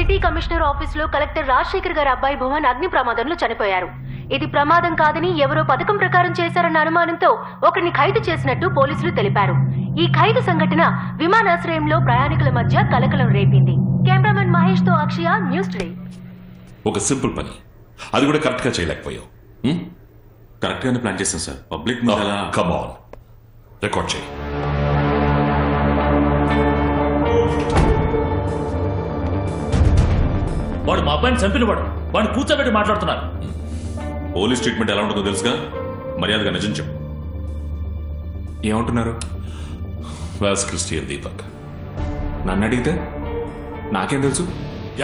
City commissioner ఆఫీసులో collector Rajasekhar గారి అబ్బాయి భువన్ అగ్ని ప్రమాదంలో చనిపోయారు. ఇది ప్రమాదం కాదని ఎవరో పథకం ప్రకారం చేశారన్న అనుమానంతో ఒకరిని ఖైదు చేసినట్టు పోలీసులు తెలిపారు. ఈ ఖైదు సంఘటన విమానాశ్రయంలో ప్రయాణికుల మధ్య కలకలం రేపింది. కెమెరామెన్ మహేష్ తో అక్షయ, న్యూస్ టుడే. ఒక సింపుల్ పని, అది కూడా కరెక్ట్ గా చేయలేకపోయావు. కరెక్ట్ గానే ప్లాన్ చేశాను sir. Public come on, record చేయి. వాడు మా అబ్బాయిని చంపిన వాడిని కూర్చోబెట్టి మాట్లాడుతున్నారు. పోలీస్ ట్రీట్మెంట్ ఎలా ఉంటుందో తెలుసుగా, మర్యాదగా నిజం చెప్పు. ఏమంటున్నారు? Was Christian Deepak. నన్ను అడిగితే నాకేం తెలుసు?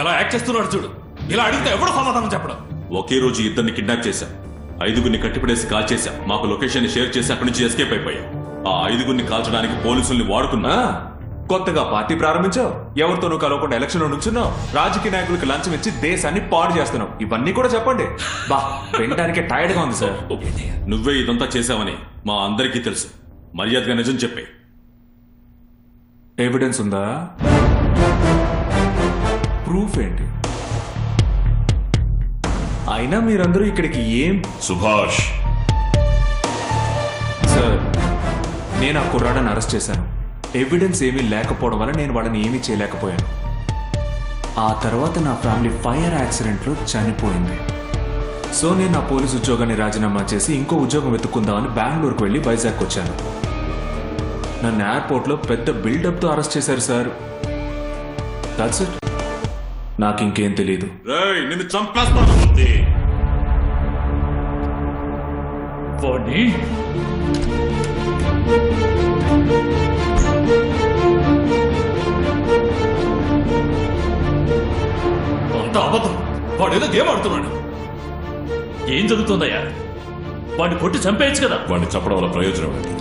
ఎలా యాక్ట్ చేస్తున్నాడు చూడు. ఇలా అడిగితే ఎవడో సమాధానం చెప్పడం. ఒకే రోజు ఇద్దరిని కిడ్నాప్ చేశాం, 5గురిని కట్టిపడేసి కాల్ చేశాం, మాకు లొకేషన్ షేర్ చేసి అక్కడి నుంచి ఎస్కేప్ అయిపోయాం. ఆ 5గురిని కాల్చడానికి పోలీసుల్ని వాడుకున్నా. కొత్తగా పార్టీ ప్రారంభించావు, ఎవరితోనూ కలవకుండా ఎలక్షన్ నుంచున్నావు, రాజకీయ నాయకులకు లంచం ఇచ్చి దేశాన్ని పాడు చేస్తున్నావు. ఇవన్నీ కూడా చెప్పండి. బా, వినడానికే టైర్డ్ గా ఉంది సార్. నువ్వే ఇదంతా చేశావని మా అందరికీ తెలుసు. మర్యాదగా నిజం చెప్పే. ఎవిడెన్స్ ఉందా? ప్రూఫ్ ఏంటి? అయినా మీరందరూ ఇక్కడికి ఏం? సుభాష్ సార్, నేను ఆ కుర్రాడని అరెస్ట్ చేశాను. ఎవిడెన్స్ ఏమీ లేకపోవడం వల్ల నేను వాళ్ళని ఏమీ చేయలేకపోయాను. ఆ తర్వాత నా ఫ్యామిలీ ఫైర్ యాక్సిడెంట్లో చనిపోయింది. సో నేను నా పోలీసు ఉద్యోగాన్ని రాజీనామా చేసి ఇంకో ఉద్యోగం వెతుక్కుందామని బెంగళూరుకు వెళ్ళి వైజాగ్ వచ్చాను. నన్ను ఎయిర్పోర్ట్లో పెద్ద బిల్డప్తో అరెస్ట్ చేశారు సార్. That's it. నాకు ఇంకేం తెలీదు. నిన్ను చంపేస్తాను. అంతా అబద్ధం. వాడు ఏదో గేమ్ ఆడుతున్నాడు. ఏం జరుగుతుందయ్యా? వాడిని కొట్టి చంపేయచ్చు కదా. వాడిని చంపడం వల్ల ప్రయోజనం ఏంటి?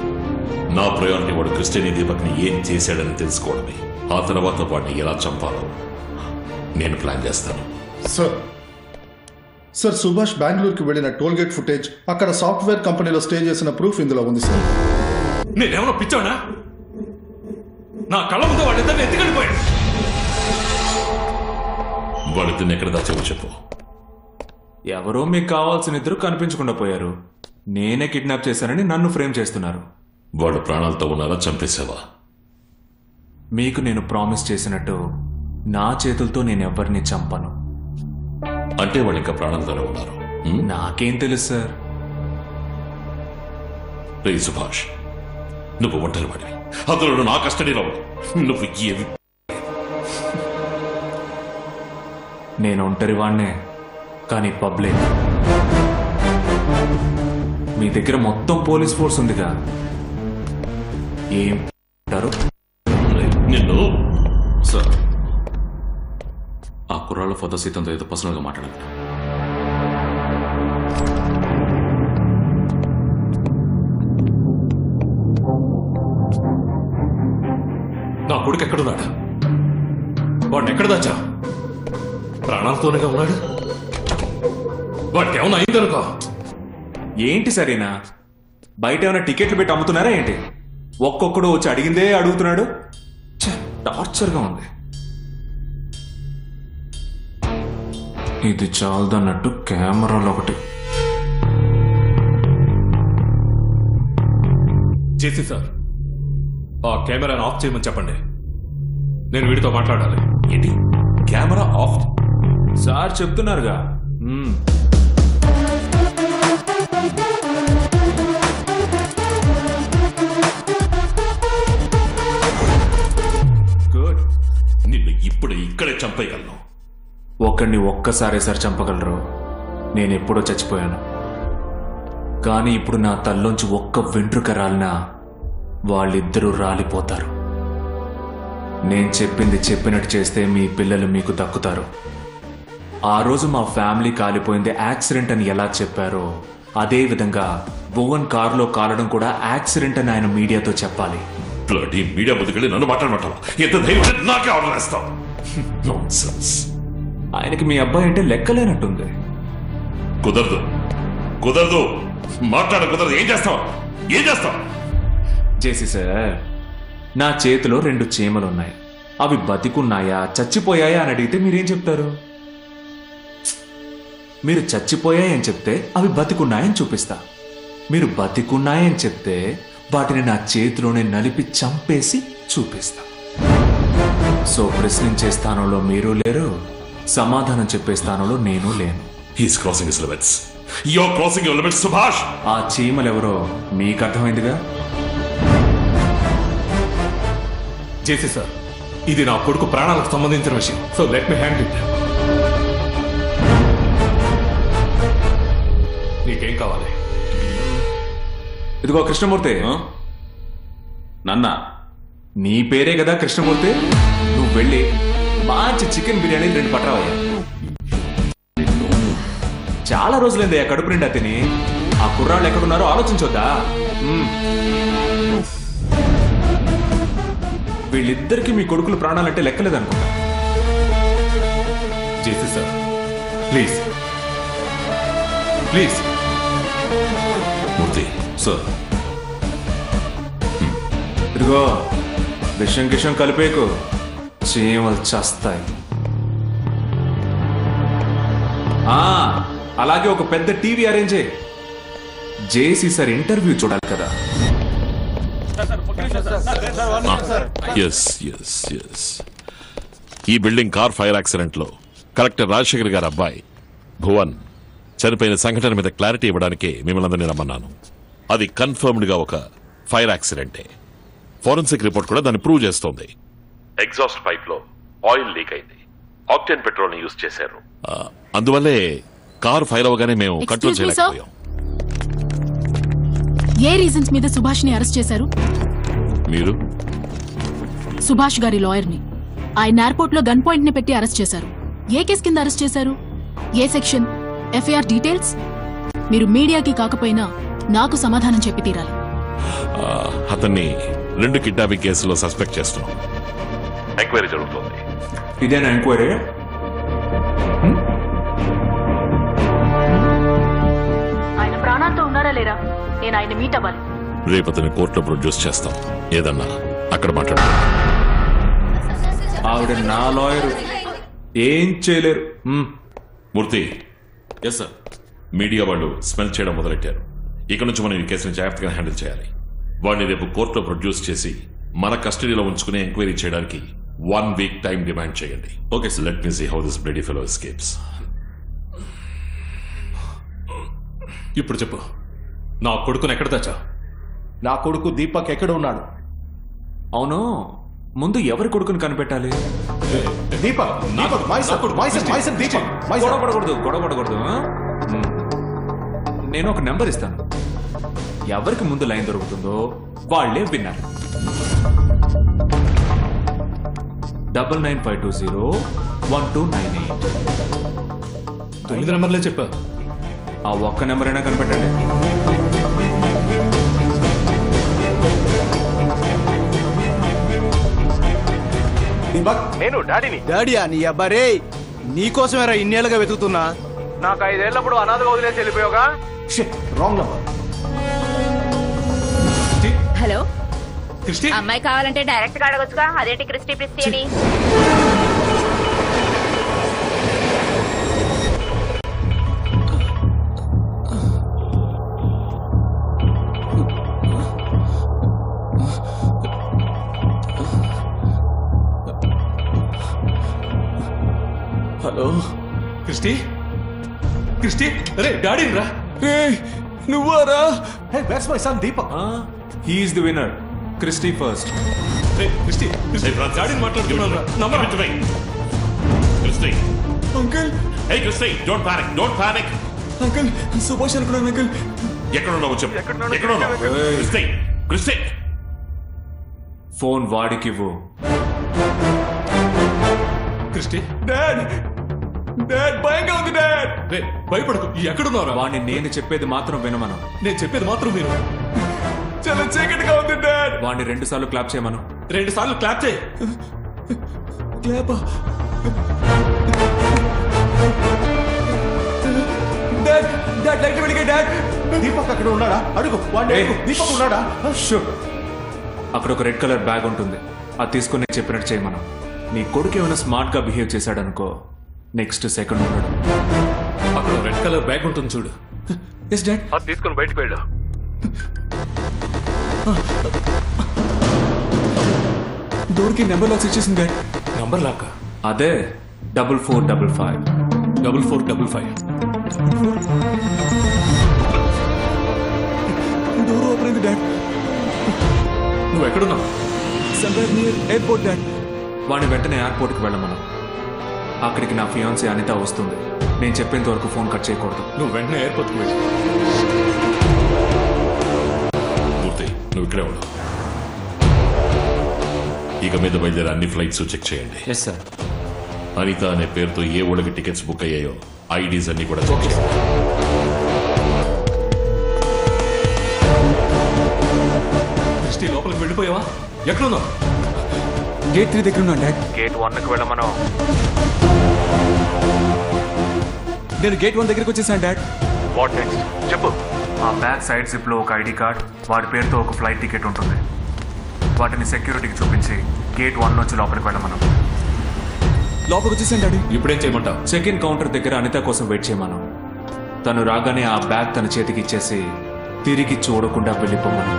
నా ప్రయారిటీ వాడు క్రిస్టియన్ దీపక్ ని ఏం చేశాడని తెలుసుకోవడమే. ఆ తర్వాత వాడిని ఎలా చంపాలో నేను ప్లాన్ చేస్తాను. సార్, సుభాష్ బెంగళూరుకి వెళ్ళిన టోల్గేట్ ఫుటేజ్, అక్కడ సాఫ్ట్వేర్ కంపెనీలో స్టే చేసిన ప్రూఫ్ ఇందులో ఉంది సార్. నేనేమన్నా పిచ్చానా? నా కళ్ళ ముందు వాడిద్దరిని ఎత్తుకెళ్ళిపోయాడు. వాడిద్దరిని ఎక్కడ దాచావో చెప్పు. ఎవరో మీకు కావాల్సిన ఇద్దరు కనిపించకుండా పోయారు. నేనే కిడ్నాప్ చేశానని నన్ను ఫ్రేమ్ చేస్తున్నారు. వాడు ప్రాణాలతో ఉన్నారా, చంపేశావా? మీకు నేను ప్రామిస్ చేసినట్టు నా చేతులతో నేను ఎవరిని చంపను. అంటే వాళ్ళు ఇంకా ప్రాణాలతోనే ఉన్నారు. నాకేం తెలుసు సార్. రే సుభాష్, నువ్వు ఒంటరి వాడివి, అందులో నా కస్టడీలో నువ్వు ఏవి. నేను ఒంటరి వాడినే, కానీ పబ్లిక్. మీ దగ్గర మొత్తం పోలీస్ ఫోర్స్ ఉందిగా, ఏం అంటారు? నిన్ను సార్, ఆ కుర్రాళ్ళ ఫోటో సీతంతో ఏదో పర్సనల్ గా మాట్లాడాలి. నా కొడుకు ఎక్కడున్నాడు? వాడిని ఎక్కడ దాచా? ప్రాణాలతోనేగా ఉన్నాడు. వాడికి ఏమన్నా అయిందనుకో. ఏంటి సరేనా? బయట ఏమైనా టికెట్లు పెట్టి అమ్ముతున్నారా ఏంటి? ఒక్కొక్కడు వచ్చి అడిగిందే అడుగుతున్నాడు. టార్చర్గా ఉంది. ఇది చాలదన్నట్టు కెమెరాలో ఒకటి. జేసీ సార్, ఆ కెమెరాను ఆఫ్ చేయమని చెప్పండి. నేను వీడితో మాట్లాడాలి. ఏంటి కెమెరా ఆఫ్? సార్ చెప్తున్నారుగా. గుడ్. నిన్ను ఇప్పుడు ఇక్కడే చంపేయగలను. ఒకడిని ఒక్కసారే సార్ చంపగలరు. నేను ఎప్పుడో చచ్చిపోయాను. కానీ ఇప్పుడు నా తల్లోంచి ఒక్క వెంట్రుక రాలినా వాళ్ళిద్దరూ రాలిపోతారు. నేను చెప్పింది చెప్పినట్టు చేస్తే మీ పిల్లలు మీకు దక్కుతారు. ఆ రోజు మా ఫ్యామిలీ కాలిపోయింది యాక్సిడెంట్ అని ఎలా చెప్పారో అదే విధంగా భువన్ కారులో కాలడం కూడా యాక్సిడెంట్ అని ఆయన మీడియాతో చెప్పాలి. మీడియా ముందుకెళ్ళి నన్ను మాట్లాడమంటావా? ఎంత ధైర్యం నాకే ఆర్డర్ వేస్తావు? నాన్సెన్స్. ఆయనకి మీ అబ్బాయి అంటే లెక్కలేనట్టుంది. కుదరదు, కుదరదు, మాట్లాడ కుదరదు. ఏం చేస్తావు? ఏం చేస్తావు? జేసీ సార్, నా చేతిలో 2 చీమలున్నాయి. అవి బతికున్నాయా చచ్చిపోయాయా అని అడిగితే మీరేం చెప్తారు? మీరు చచ్చిపోయాయని చెప్తే అవి బతికున్నాయని చూపిస్తా. మీరు బతికున్నాయని చెప్తే వాటిని నా చేతిలోనే నలిపి చంపేసి చూపిస్తా. సో ప్రశ్నించే స్థానంలో మీరు లేరు, సమాధానం చెప్పే స్థానంలో నేను లేను. He's crossing his limits. You are crossing your limits Subhash. ఆ చీమలెవరో మీకు అర్థమైందిగా? జేసీ సార్, ఇది నా కొడుకు ప్రాణాలకు సంబంధించిన విషయం. So let me handle it. నీకేం కావాలి? ఇదిగో కృష్ణమూర్తి, నన్నా నీ పేరే కదా కృష్ణమూర్తి. నువ్వు వెళ్ళి మంచి చికెన్ బిర్యానీ 2 పట్రావయ్యా. చాలా రోజులైందయ్యా కడుపు నిండా తిని. ఆ కుర్రాళ్ళు ఎక్కడున్నారో ఆలోచించొద్దా? వీళ్ళిద్దరికి మీ కొడుకులు ప్రాణాలంటే లెక్కలేదనుకుంటా. JC sir, please please. Murthy sir, ఇదిగో విషం కిషం కలిపేకు, చీమలు చేస్తాయి. అలాగే ఒక పెద్ద టీవీ అరేంజ్ చేయి. జేసీ సార్ ఇంటర్వ్యూ చూడాలి కదా. Yes yes yes. ఈ బిల్డింగ్ కార్ ఫైర్ యాక్సిడెంట్ లో కలెక్టర్ రాజశేఖర్ గారి అబ్బాయి భువన్ చనిపోయిన సంఘటన మీద క్లారిటీ ఇవ్వడానికి మిమ్మల్ని అందరినీ రమ్మన్నాను. అది కన్ఫర్మ్డ్ గా ఒక ఫైర్ యాక్సిడెంటే. ఫోరెన్సిక్ రిపోర్ట్ కూడా దాన్ని ప్రూవ్ చేస్తోంది. ఎగ్జాస్ట్ పైప్ లో ఆయిల్ లీక్ అయింది. ఆక్టేన్ పెట్రోల్ ని యూజ్ చేశారు. అందువల్లే కార్ ఫైర్ అవగానే మేము కంట్రోల్ చేయలేకపోయాం. ఏ రీజన్స్ మీద సుభాష్ ని అరెస్ట్ చేశారు? మీరు సుభాష్ గారి లాయర్ ని ఆయన ఎయిర్పోర్ట్ లో గన్ పాయింట్ ని పెట్టి అరెస్ట్ చేశారు. ఏ కేసు కింద అరెస్ట్ చేశారు? ఏ సెక్షన్? FIR details? మీరు మీడియాకి కాకపోయినా నాకు సమాధానం చెప్పి తీరాలి. అతన్ని 2 కిడ్నాపింగ్ కేసులో సస్పెక్ట్ చేస్తున్నాం. ఎంక్వైరీ జరుగుతోంది. ఇదేనా ఎంక్వైరీ? ఆయన ప్రాణాలతో ఉన్నారా లేరా? నేను ఆయన మీట్ అవ్వాలి. రేపు అతన్ని కోర్టులో ప్రొడ్యూస్ చేస్తాం. ఏదన్నా అక్కడ మాట్లాడు. ఆవిడ నా లాయర్, ఏం చేయలేరు. మూర్తి, ఎస్ సార్. మీడియా వాళ్ళు స్మెల్ చేయడం మొదలెట్టారు. ఇక నుంచి మనం ఈ కేసుని జాగ్రత్తగా హ్యాండిల్ చేయాలి. వాడిని రేపు కోర్టులో ప్రొడ్యూస్ చేసి మన కస్టడీలో ఉంచుకుని ఎంక్వైరీ చేయడానికి 1 వీక్ టైం డిమాండ్ చేయండి. Okay sir. Let me see how this bloody fellow escapes. ఇప్పుడు చెప్పు, నా కొడుకుని ఎక్కడ తెచ్చా? నా కొడుకు దీపక్ ఎక్కడ ఉన్నాడు? అవును, ముందు ఎవరి కొడుకుని కనిపెట్టాలి? దీపక్, గొడవపడకూడదు. నేను ఒక నెంబర్ ఇస్తాను. ఎవరికి ముందు లైన్ దొరుకుతుందో వాళ్లే విన్నారు. 9952012998. 9 నెంబర్లే చెప్పా. ఆ ఒక్క నెంబర్ అయినా కనిపెట్టండి. నేను డాడీయా? నీ అబ్బారే, నీకోసమేరా ఇన్నేళ్ళుగా వెతుకుతున్నా. నాకు 5 ఏళ్ళప్పుడు అనాథగా వదిలేసి వెళ్ళిపోయావుగా. Wrong number. హలో, క్రిస్టి, అమ్మాయి కావాలంటే డైరెక్ట్ గా అడగొచ్చుగా. అదేంటి క్రిస్టి ప్రిస్టి అని? హలో క్రిస్టి, క్రిస్టి, అరే డాడీ రా. నువ్వారా? Hey, where's my son Deepak? He's the winner. Christy first. Christy, డాడీని మాట్లాడుతున్నాను రా. Number Christy, uncle. Hey Christy, don't panic, don't panic. Uncle, Subhash అనుకున్నాను అంకుల్. ఎక్కడ ఉన్నావు చెప్పు. ఎక్కడ ఉన్నావు? Christy, Christy. ఫోన్ వాడికివ్వు. క్రిస్టి, డాడ్, డాడ్ భయంగా ఉంది డాడ్. రే భయపడకు. ఎక్కడున్నారా? వాడిని నేను చెప్పేది మాత్రం వినమను. నేను చెప్పేది మాత్రం మీరు. చాలా చీకటిగా ఉంది డాడ్. వాడిని 2 సార్లు క్లాప్ చేయమను. 2 సార్లు క్లాప్ చేయి. క్లాప్. డాడ్, డాడ్ లైట్ వెలిగే డాడ్. దీపక్ అక్కడ ఉన్నాడా? అడుగు. దీపక్ ఉన్నాడా? షూర్. అక్కడ ఒక రెడ్ కలర్ బ్యాగ్ ఉంటుంది. అది తీసుకుని నేను చెప్పినట్టు చేయమను. నీ కొడుకు ఏమైనా స్మార్ట్ గా బిహేవ్ చేశాడనుకో నెక్స్ట్ సెకండ్ ఉన్నాడు. అక్కడ రెడ్ కలర్ బ్యాగ్ ఉంటుంది చూడు. Yes dad. అది తీసుకుని బయటకు వెళ్ళు. డోర్కి నెంబర్ లాక్స్ ఇచ్చేసింది డాడ్. నంబర్ లాక్క అదే 4455. 4455. డోర్ ఓపెన్ అయింది డాడ్. నువ్వు ఎక్కడున్నావు? సంబర్ నియర్ ఎయిర్పోర్ట్ డాడ్. వాడిని వెంటనే ఎయిర్పోర్ట్కి వెళ్ళమను. అక్కడికి నా ఫియాన్సీ అనిత వస్తుంది. నేను చెప్పేంత వరకు ఫోన్ కట్ చేయకూడదు. నువ్వు వెంటనే ఎయిర్పోర్ట్కి వెళ్ళి. మూర్తి నువ్వు ఇక్కడే ఉండు. ఇక మీద బయలుదేరే అన్ని ఫ్లైట్స్ చెక్ చేయండి. Yes sir. అనిత అనే పేరుతో ఏ ఊళ్ళకి టికెట్స్ బుక్ అయ్యాయో ఐడీస్ అన్ని కూడా చెక్ చేయండి. క్రిస్టి లోపలికి వెళ్ళిపోయావా? ఎక్కడున్నావు? గేట్ 3 దగ్గర ఉన్నాను డాడ్. గేట్ 1కి వెళ్ళమను. నేను గేట్ 1 దగ్గరికి వచ్చేసాను డాడ్. వాట్ నెక్స్ట్ చెప్పు. ఆ బ్యాక్ సైడ్ జిప్ లో ఒక ఐడి కార్డ్, వాడి పేరుతో ఒక ఫ్లైట్ టికెట్ ఉంటుంది. వాటిని సెక్యూరిటీకి చూపించి గేట్ 1 నుంచి లోపలికి వెళ్ళమను. లోపలికి వచ్చేసాను డాడీ. ఇప్పుడేం చేయమంటావు? చెక్-ఇన్ కౌంటర్ దగ్గర అనిత కోసం వెయిట్ చేయమను. తను రాగానే ఆ బ్యాగ్ తన చేతికి ఇచ్చేసి తిరిగి చూడకుండా వెళ్ళిపోమను.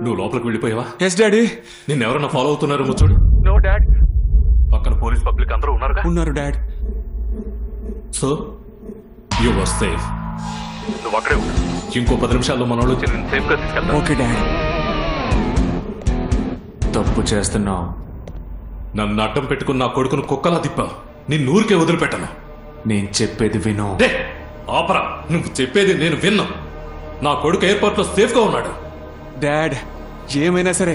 నువ్వు లోపలికి వెళ్ళిపోయావా? Yes daddy. నిన్ను ఎవరన్నా ఫాలో అవుతున్నారేమో చూడు. No dad. పక్కన పోలీస్ పబ్లిక్ అందరూ ఉన్నారుగా. ఉన్నారు dad. So you was safe. నువ్వు అక్కడే ఉండు. ఇంకో 10 నిమిషాల్లో మన వాళ్ళు వచ్చి నేను సేఫ్గా తీసుకెళ్తాను. Okay dad. తప్పు చేస్తున్నావు. నన్ను అడ్డం పెట్టుకుని నా కొడుకును కుక్కలా తిప్పావు. నిన్ను ఊరికే వదిలిపెట్టను. నేను చెప్పేది విను. డే ఆపరా. నువ్వు చెప్పేది నేను విన్నా. నా కొడుకు ఎయిర్పోర్ట్ లో సేఫ్ గా ఉన్నాడు. డాడ్ ఏమైనా సరే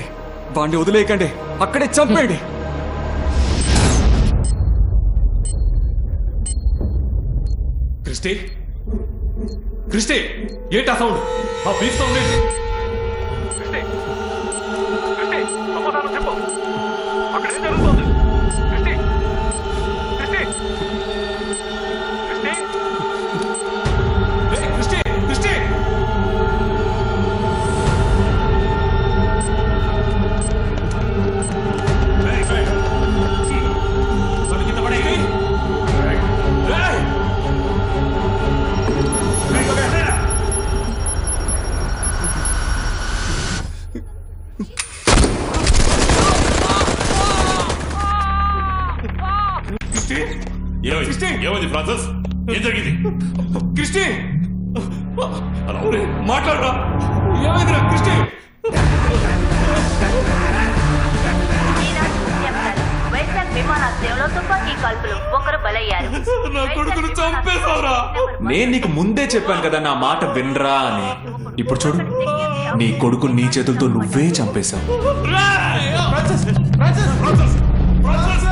వాడిని వదిలేయకండి. అక్కడే చంపేయండి. క్రిస్టి, క్రిస్టి ఏంటా సౌండ్? ఆ బీచ్ సౌండ్ ఏంటి? క్రిస్టి, క్రిస్టి, సమాధానం చెప్పు. అక్కడ ఏం జరుగుతోంది? క్రిస్టి, క్రిస్టి, క్రిస్టి, ఏయ్, క్రిస్టి, క్రిస్టి. తను కింద పడేయ్. ఏయ్. ఏమైంది ఫ్రాన్సిస్? ఏం జరిగింది? క్రిస్టి మాట్లాడరా. ఏమైందిరా క్రిస్టి? వైజాగ్ విమానాశ్రయంలో తుపాకీ కాల్పులు, ఒకరు బలయ్యారు. నా కొడుకును చంపేశావురా. నేను నీకు ముందే చెప్పాను కదా నా మాట వినరా అని. ఇప్పుడు చూడు, నీ కొడుకు నీ చేతులతో నువ్వే చంపేశావు. Francis, Francis, Francis, Francis.